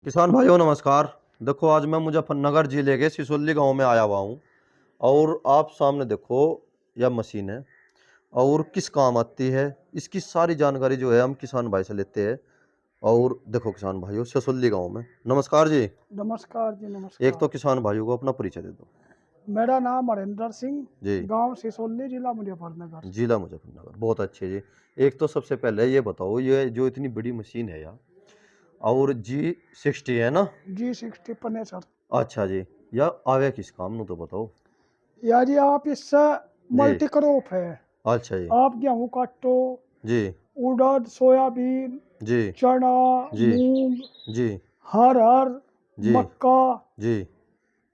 किसान भाइयों नमस्कार। देखो आज मैं मुजफ्फरनगर जिले के सिसोली गांव में आया हुआ हूँ और आप सामने देखो यह मशीन है और किस काम आती है इसकी सारी जानकारी जो है हम किसान भाई से लेते हैं। और देखो किसान भाइयों सिसोली गांव में नमस्कार जी। नमस्कार जी एक तो नमस्कार। किसान भाइयों को अपना परिचय दे दो। मेरा नाम हरेंद्र सिंह, जी। गांव सिसोली, जिला मुजफ्फरनगर। जिला मुजफ्फरनगर बहुत अच्छे जी। एक तो सबसे पहले ये बताओ ये जो इतनी बड़ी मशीन है यार और G60 है ना। G60 Panesar. अच्छा जी। या आवे किस काम नु तो बताओ। या जी आप इससे जी। मल्टी क्रॉप है। अच्छा जी। आप गेहूँ काटो, जी। उड़द, सोयाबीन, जी। चना, जी। मूंग, जी। हर, जी। मक्का, जी।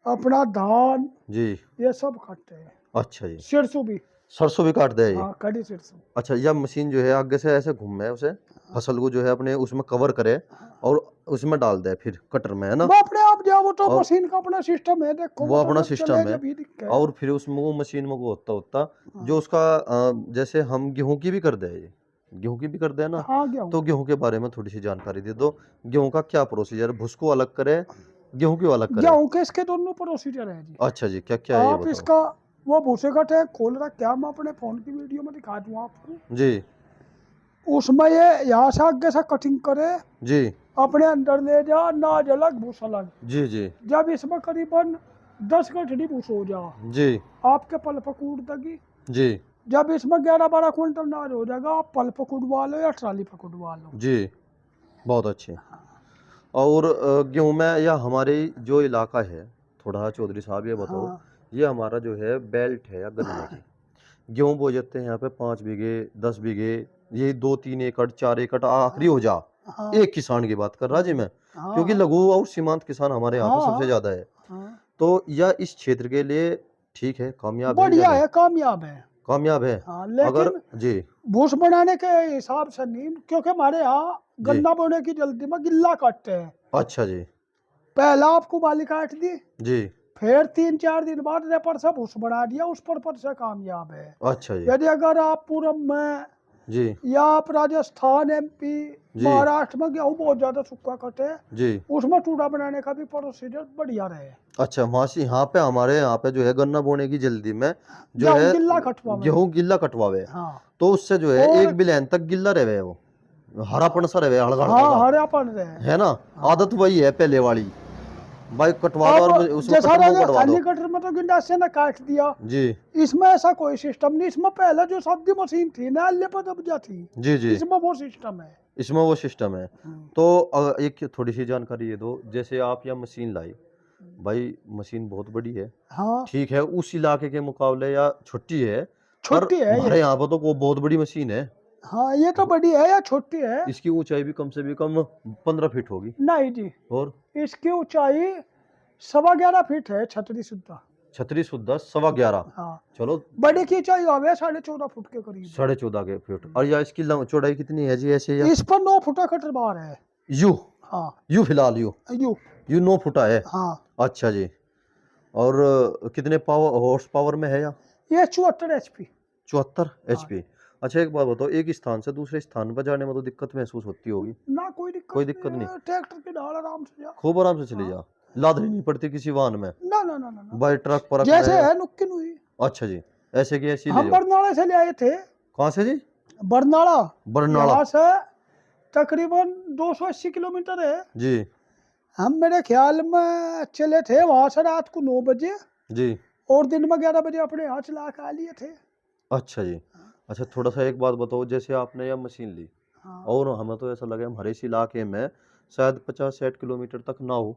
अपना धान, जी। ये सब काटते हैं। अच्छा जी। सरसों भी। सरसों भी काट दे ये। हाँ, खड़ी सरसों। अच्छा यह मशीन जो है आगे से ऐसे घूमे उसे फसल को जो है अपने उसमें कवर करे और उसमें डाल दे फिर कटर में है ना। वो अपने आप जाओ, तो और मशीन का अपना सिस्टम है, देखो वो वो तो अपना जब सिस्टम चलेगा है भी दिक्कत और है। फिर उसमें वो मशीन में वो होता होता जो हाँ, उसका जैसे हम गेहूं की भी कर दे ये गेहूं की भी कर दे ना। हाँ गेहूँ तो की। गेहूं के बारे में थोड़ी सी जानकारी दे दो। गेहूं का क्या प्रोसीजर भुसको अलग करे गेहूं क्यों अलग करे। गेहूँ के इसके दोनों प्रोसीजर है जी। अच्छा जी क्या क्या है ये आप बताओ। इसका वो भूसे का टैग खोल रहा, क्या मैं अपने फोन की वीडियो में दिखा दूँ आपको। जी। उसमें ये यहाँ से आगे से कटिंग करे, जी। अपने अंदर ले जा, नाज अलग भूस अलग। जी। जी। जब इसमें करीबन 10 गठरी भूस हो जा, जी। आपके पल्प कूट देगी। जी। जब इसमें 11-12 क्विंटल नाज हो जाएगा, आप पल्प कुटवा लो या ट्राली पे कुटवा लो। जी बहुत अच्छे। और गेहूं में या हमारे जो इलाका है थोड़ा चौधरी साहब ये बताओ हाँ, ये हमारा जो है बेल्ट है या गन्ने की गेहूं बो जाते हैं यहाँ पे 5 बीघे 10 बीघे ये 2-3 एकड़ 4 एकड़ आखिरी हो जा। हाँ, एक किसान की बात कर रहा जी मैं क्योंकि हाँ, लघु और सीमांत किसान हमारे यहाँ पे सबसे हाँ, ज्यादा है। हाँ, तो यह इस क्षेत्र के लिए ठीक है कामयाब है या बढ़िया नहीं। है, कामयाब है। कामयाब है। हाँ, अगर लेकिन जी। भूस बनाने के हिसाब से नहीं, क्योंकि हमारे यहाँ जी। गन्ना बोने की जल्दी में गिल्ला काटते हैं। अच्छा जी। पहला आपको बाली काट दी, जी। फिर 3-4 दिन बाद रेपर से भूस बना दिया, उस पर से कामयाब है। अच्छा जी। यदि अगर आप पूरब में जी। या आप राजस्थान, MP, जी। महाराष्ट्र में गेहूँ बहुत ज्यादा सूखा कटे, जी। उसमें टूडा बनाने का भी प्रोसीजर बढ़िया रहे। अच्छा वहां से यहाँ पे हमारे यहाँ पे जो है गन्ना बोने की जल्दी में जो गेहूँ है गिल्ला कटवा में। गेहूं गिल्ला कटवावे हाँ, तो उससे जो है और एक बिलैन तक गिल्ला रहे वो हरापन सा रहे हड़गा हड़गा हाँ, सा हरापन रहे। है ना। हाँ, आदत वही है पहले वाली भाई कटवा दो अब और उसमें जैसा कटर मुंह राजा कटवा दो। खाली कटर में तो गिंडासे ने काट दिया, जी। इसमें ऐसा कोई सिस्टम नहीं। इसमें पहले जो सब्जी मशीन थी ना, अल्ले पर दबजा थी, जी। जी इसमें वो सिस्टम है। इसमें वो सिस्टम है। तो एक थोड़ी सी जानकारी ये दो जैसे आप यह मशीन लाई भाई मशीन बहुत बड़ी है हाँ, ठीक है उस इलाके के मुकाबले या छोटी है पर छोटी है ये। हमारे यहाँ पर तो वो बहुत बड़ी मशीन है। हाँ, ये तो बड़ी है या छोटी है? इसकी ऊंचाई भी कम से भी कम 15 फीट होगी। नहीं जी, और इसकी ऊंचाई 11.25 फीट है, छतरी सुद्धा। छतरी सुद्धा 11.25। हाँ, चलो बड़ी की ऊंचाई होवे 14.5 फुट के करीब। 14.5 फीट और या इसकी चौड़ाई कितनी है जी ऐसे या इस पर 9 फुटा कटर बार है। यू हाँ, यू फिलहाल यू यू। यू 9 फुटा है। हाँ, अच्छा जी। और कितने पावर हॉर्स पावर में है या ये 74 HP। 74 हाँ, HP। अच्छा एक बात बताओ एक स्थान से दूसरे स्थान पर जाने में तो दिक्कत महसूस होती होगी। ना कोई दिक्कत कोई नहीं दिक्कत नहीं है, ट्रैक्टर की ढाल आराम से जा। खूब आराम से चली हाँ, जा लादनी नहीं पड़ती किसी वाहन में ना ना ना ना ना, बाई ट्रक पर जैसे रहे। है नुक्की हुई। अच्छा जी ऐसे की ऐसी ले हम जाओ। बरनाला से ले आए थे। कहाँ से जी। बरनाला बरनाला। यहाँ से तकरीबन 280 किलोमीटर है। जी। हम मेरे ख्याल में चले थे वहां से रात को 9 बजे, जी। और दिन में 11 बजे अपने यहाँ चला के आ लिए थे। अच्छा जी। अच्छा थोड़ा सा एक बात बताओ जैसे आपने यह मशीन ली हाँ, और हमें तो ऐसा लगे हमारे इस इलाके में शायद 50-60 किलोमीटर तक ना हो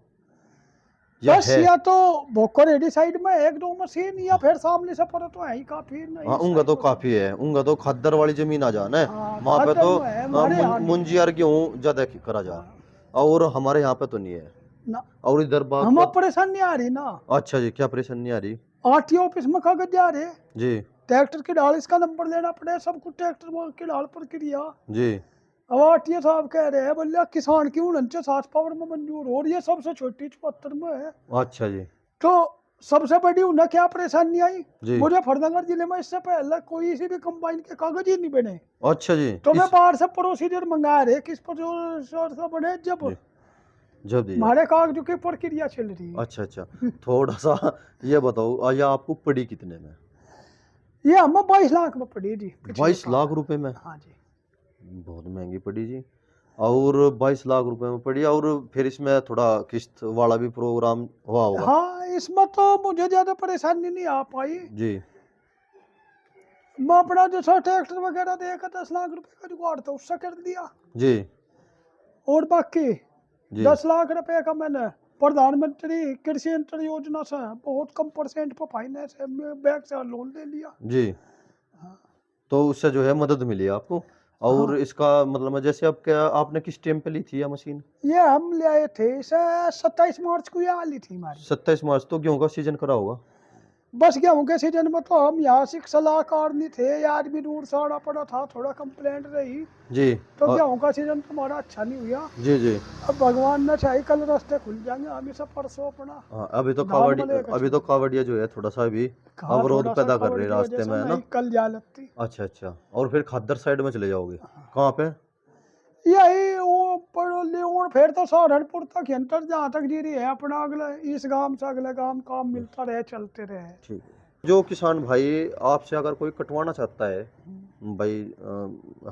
या बस है। या तो भोकर रेडी साइड में 1-2 मशीन, या फिर सामने से पर तो है ही काफी हाँ नहीं उनका साइड तो में तो। काफी है उनका तो खद्दर वाली जमीन आ जाना है हाँ, वहां पे खतर तो में है, हमारे यहाँ नहीं है। मुंजियार गेहूं ज्यादा करा जा हाँ, और हमारे यहाँ पे तो नहीं है। ना, और इधर बाग हमें पर परेशानी नहीं आ रही ना। अच्छा जी क्या परेशानी नहीं आ रही। RTO ऑफिस में कागज जा रहे, जी। ट्रैक्टर की ढाल इसका नंबर लेना पड़े, सब कुछ ट्रैक्टर की ढाल पर क्रिया। जी। अब RTO साहब कह रहे हैं, बोले किसान की 49 पावर में मंजूर हो रही है, सबसे छोटी 74 में है। अच्छा जी। तो सबसे बड़ी उन्हें क्या परेशानी आई, जी। मुजफ्फरनगर जिले में इससे पहले कोई सी भी कंबाइन के कागज ही नहीं बने। अच्छा जी तो मैं इस बाहर से प्रोसीजर मंगा रहे, किस प्रोसीजर से बने, जब जी जब दिया। हमारे कागजों की प्रक्रिया चल रही है। अच्छा अच्छा, थोड़ा सा ये बताओ, ये आपको पड़ी कितने में? ये हमें 22 लाख में पड़ी जी, पिछले 22 साल। लाख रुपए में? हाँ जी। बहुत महंगी पड़ी जी। और 22 लाख रुपए में पड़ी, और फिर इसमें थोड़ा किस्त वाला भी प्रोग्राम हुआ होगा? हाँ, इसमें तो मुझे ज्यादा परेशानी नहीं आ पाई। जी मैं अपना जैसा ट्रैक्टर वगैरह देकर 10 लाख रुपए का जुगाड़ था उससे कर दिया, जी और बाकी जी 10 लाख रुपए का मैंने प्रधानमंत्री कृषि यंत्र योजना से बहुत कम परसेंट पर फाइनेंस बैंक से लोन ले लिया। जी। हाँ। तो उससे जो है मदद मिली आपको। और हाँ, इसका मतलब जैसे अब क्या, आपने किस टाइम पे ली थी यह मशीन? ये हम ले आए थे इसे 27 मार्च को, ये आली थी हमारी। 27 मार्च, तो गेहूं का सीजन करा होगा। बस गेहूं के सीजन में तो हम यहाँ से सलाहकार नहीं थे, आज भी दूर से आना पड़ा था, थोड़ा कंप्लेंट रही, जी तो गेहूं का सीजन तुम्हारा अच्छा नहीं हुआ। जी जी। अब भगवान ने चाहे कल रास्ते खुल जाएंगे, हम सब परसों अपना हाँ, धान में लेकर अभी तो चलेंगे। कावड़िया जो है थोड़ा सा भी हाँ, अवरोध थोड़ा सा पैदा कर रहे खबर हैं की वजह रास्ते से में, है नहीं ना? कल जा लगती। अच्छा अच्छा, और फिर खादर साइड में चले जाओगे? कहाँ पे? यही वो पढ़ो ले फिर तो सहारनपुर तक यंत्र जहाँ तक जी रही है अपना, अगले इस गांव से अगले गांव काम मिलता रहे, चलते रहे। ठीक है। जो किसान भाई आपसे अगर कोई कटवाना चाहता है भाई,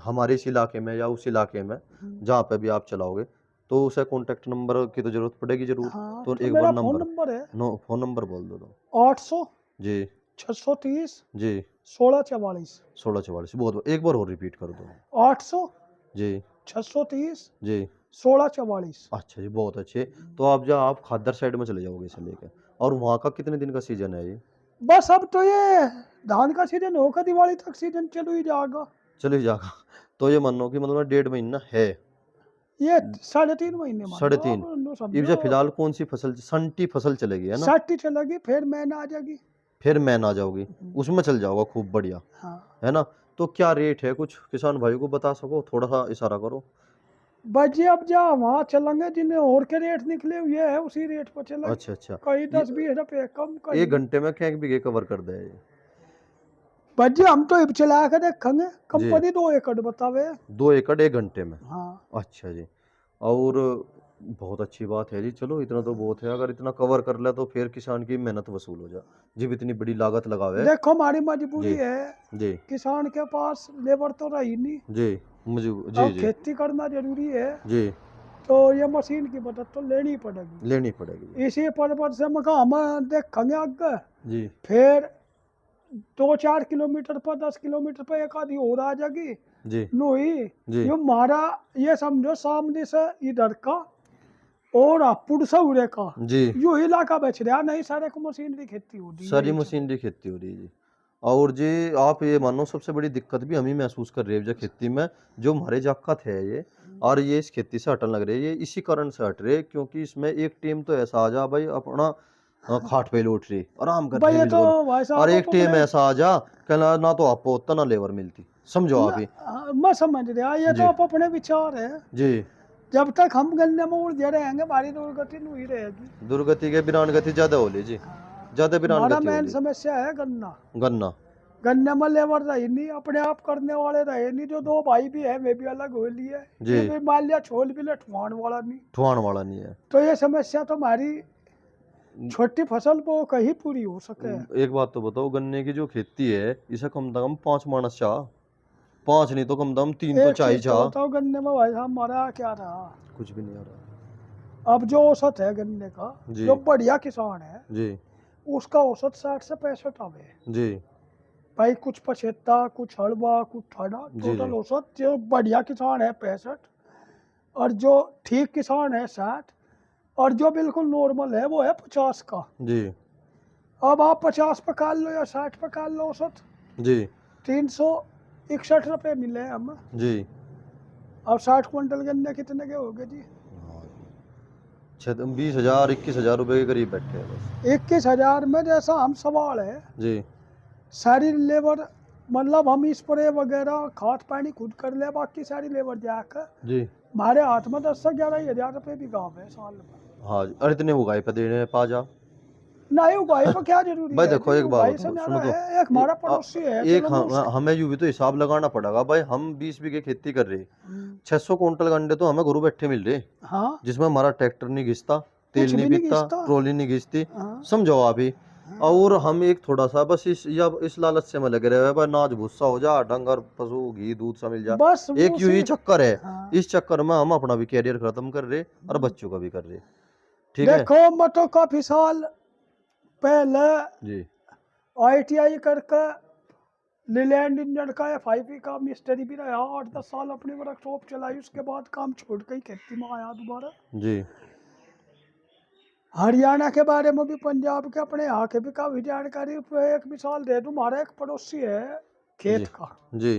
हमारे इस इलाके में या उस इलाके में जहाँ पे भी आप चलाओगे, तो उसे कॉन्टेक्ट नंबर की तो जरूरत पड़ेगी जरूर। हाँ, तो तो एक बार मेरा फोन नंबर, नंबर है नो फोन नंबर बोल दो तो। 800 जी 630 जी। 1644। 1644, बहुत एक बार और रिपीट कर दो। 800 जी 630 जी। 1644। अच्छा जी, बहुत अच्छे। तो आप जब आप खादर साइड में चले जाओगे इसे लेकर, और वहाँ का कितने दिन का सीजन है ये? बस अब तो ये धान का सीजन होगा, दिवाली तक सीजन चलो ही जाएगा। चले जाएगा। तो ये मानो कि मतलब 1.5 महीना है। ये 3.5 महीने मान साढ़े लो, तीन। आप लो इब जा समझो। फिलहाल कौन सी फसल, संटी फसल चलेगी, है ना? 60 चलेगी, फिर मैन आ जाएगी। फिर मैन आ जाओगी, उसमें चल जाओगा खूब बढ़िया, हाँ, है ना? तो क्या रेट है, कुछ किसान भाई को बता सको, थोड़ा सा इशारा करो। बस ये अब जा वहाँ चलेंगे जिन्हें और के रेट निकले हुए है उसी रेट पर चलेंगे। अच्छा अच्छा, कहीं ये 10-20 रुपए कम, एक कहीं। घंटे में क्या बीघे कवर कर दे ये? बस जी हम तो अब चला के देखेंगे, जी, कंपनी 2 एकड़ बतावे। 2 एकड़ 1 घंटे में? हाँ, अच्छा जी। और बहुत अच्छी बात है जी, चलो इतना तो बहुत है, अगर इतना कवर कर ले तो फिर किसान की मेहनत वसूल हो जा, जब इतनी बड़ी लागत लगावे। देखो हमारी मजबूरी जी है, जी किसान के पास लेबर तो रही नहीं, जी, मुझे जी अब जी खेती करना जरूरी है, जी, तो ये मशीन की मदद तो लेनी पड़ेगी। लेनी पड़ेगी जी। इसी पर्पज से मैं कहा हम देखेंगे आगे, जी फिर 2-4 किलोमीटर पर 10 किलोमीटर पर एक आधी और आ जाएगी जी नोई। जी ये हमारा ये समझो सामने से इधर का और अपुर से उड़े का जी। यो इलाका बच रहा, नहीं सारे को मशीनरी खेती हो रही है सारी यही चल। मशीनरी खेती हो रही है जी। और जी आप ये मानो सबसे बड़ी दिक्कत भी हम ही महसूस कर रहे हैं जो खेती में, जो हमारे जाकत है ये, और ये इस खेती से हटने लग रही है, ये इसी कारण से हट रहे हैं, क्योंकि इसमें एक टीम तो ऐसा आ जा भाई अपना खाट पे लौट रही आराम कर रही भाई है ये तो बिल्कुल, भाई और साहब एक आप टीम अपने ऐसा आ जा कहना ना तो आपको उतना ना लेबर मिलती, समझो आप ही। मैं समझ रहा, ये तो जी आप अपने विचार है। जी। जब तक हम गन्ने में उलझे रहेंगे हमारी दुर्गति नहीं हुई रहेगी। दुर्गति के बिरान गति ज्यादा हो ली जी, हाँ, ज्यादा बिरान हमारा गति हो मेन ली। समस्या है गन्ना। गन्ना। गन्ने में लेबर रही नहीं, अपने आप करने वाले रहे नहीं, जो 2 भाई भी है वे भी अलग हो लिए, जी, ये भी मान लिया छोल भी ले ठुआन वाला नहीं। ठुआन वाला नहीं है। तो ये समस्या तो हमारी छोटी फसल वो कहीं पूरी हो सके। एक बात तो बताओ, गन्ने की जो खेती है इसे कम से कम 5 मानस चाह, 5 नहीं तो कम से कम 3 तो एक चाह ही चीज तो चाह। बताओ, गन्ने में भाई साहब हमारा क्या रहा, कुछ भी नहीं आ रहा। अब जो औसत है गन्ने का, जी जो बढ़िया किसान है जी उसका औसत 60 से 65 आवे। जी भाई कुछ 75, कुछ हलवा, कुछ ठाडा, जी टोटल जी औसत जो बढ़िया किसान है 65, और जो ठीक किसान है 60, और जो बिल्कुल नॉर्मल है वो है 50 का। जी अब आप 50 पकाल लो या 60 पकाल लो, औसत जी 361 रुपये मिले हमें। जी। अब 60 क्विंटल गन्ने कितने के हो गए जी? हाँ जी। 20,000 21,000 रुपए के करीब बैठे हैं बस। 21,000 में जैसा हम सवाल है, जी सारी लेबर मतलब हम स्प्रे वगैरह खाद पानी खुद कर ले, बाकी सारी लेबर जाकर जी। हमारे हाथ में 10 से 11 हज़ार रुपये भी गाँव है साल में। हाँ जी, और इतने उगाए पे देने पा जा। नहीं उगाई तो क्या जरूरी भाई है देखो जी, एक बात उगाई से बताओ, न्यारा सुनो तो, है, एक हमारा पड़ोसी है, एक चलो मैं उसके हमें यूं भी तो हिसाब लगाना पड़ेगा भाई, हम 20 बीघे खेती कर रहे, हम्म, 600 क्विंटल गंडे तो हमें घरों बैठे मिल रहे, हाँ जिसमें हमारा ट्रैक्टर नहीं घिसता, तेल कुछ नहीं भी नहीं बिकता, घिसता। ट्रॉली नहीं घिसती, हाँ समझो आप ही। हाँ और हम एक थोड़ा सा बस इस लालच से में लगे रहे भाई, नाच भूसा हो जा, डंगर पशु घी दूध सा मिल जा, बस वो एक यू उसी ही चक्कर है। हाँ इस चक्कर में हम अपना भी कैरियर खत्म कर रहे और बच्चों का भी कर रहे। ठीक है देखो मैं तो काफी साल पहले जी ITI करके लीलैंड इंजन का FIP का मिस्त्री भी रहा, 8-10 साल अपनी वर्कशॉप चलाई, उसके बाद काम छोड़ के ही खेती में आया दोबारा। जी हरियाणा के बारे में भी, पंजाब के, अपने यहाँ के भी काफी जानकारी। एक मिसाल दे दूं, हमारा एक पड़ोसी है जी खेत का, जी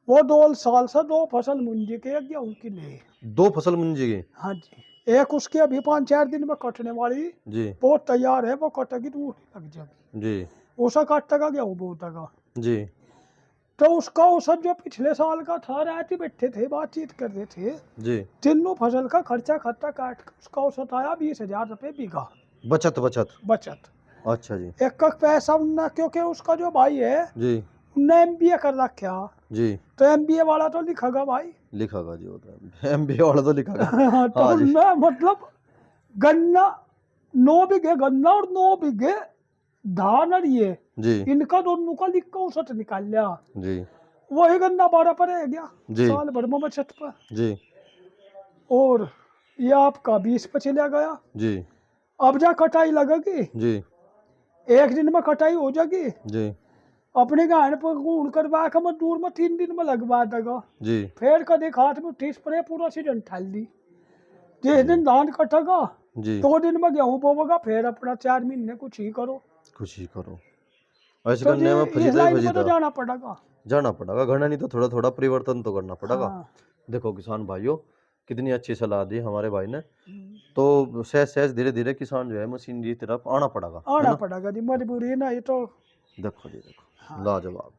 वो 2 साल से 2 फसल मुंजी के, एक गेहूं की ले। 2 फसल मुंजी की। हाँ जी, एक उसकी अभी 5-4 दिन में कटने वाली, जी वो तैयार है, वो कटेगी तो लग जाएगी, जी उसे काटेगा गेहूं बोतेगा। जी तो उसका औसत जो पिछले साल का था, रात ही बैठे थे बातचीत कर रहे थे, जी तीनों फसल का खर्चा खर्चा काट के उसका औसत आया 20,000 रुपये बीघा बचत बचत। बचत। अच्छा जी एक का पैसा ना, क्योंकि उसका जो भाई है जी उनने MBA कर रखा, जी तो MBA वाला तो लिखेगा भाई। लिखागा जी, होता है MBA वाला तो लिखागा। तो हाँ जी उनने मतलब गन्ना, 9 बीघे गन्ना और 9 बीघे धान, और ये जी इनका दोनों का लिख के औसत निकाल लिया, जी वही गन्ना 12 पर रह गया जी साल भर में बचत पर। जी और ये आपका 20 पे चला गया। जी अब जा कटाई लगेगी, जी 1 दिन में कटाई हो जाएगी, जी अपने गाय पर गुड़ करवा के मजदूर में 3 दिन में लगवा देगा। जी फिर कभी खाद में 30 स्प्रे पूरा सीजन ठाल दी। जिस दिन धान कटेगा जी 2 दिन में गेहूं बोवेगा, फिर अपना 4 महीने कुछ ही करो। कुछ ही करो, ऐसे तो जी करने में इस फजीता ही लाइन में तो फजीता जाना पड़ेगा। जाना पड़ेगा, घना नहीं तो थोड़ा थोड़ा परिवर्तन तो करना पड़ेगा। हाँ देखो किसान भाइयों, कितनी अच्छी सलाह दी हमारे भाई ने। तो सहज सहज धीरे धीरे किसान जो है मशीनरी की तरफ आना पड़ेगा, है आना ना। पड़ेगा जी, मजबूरी नहीं तो। देखो जी देखो हाँ लाजवाब।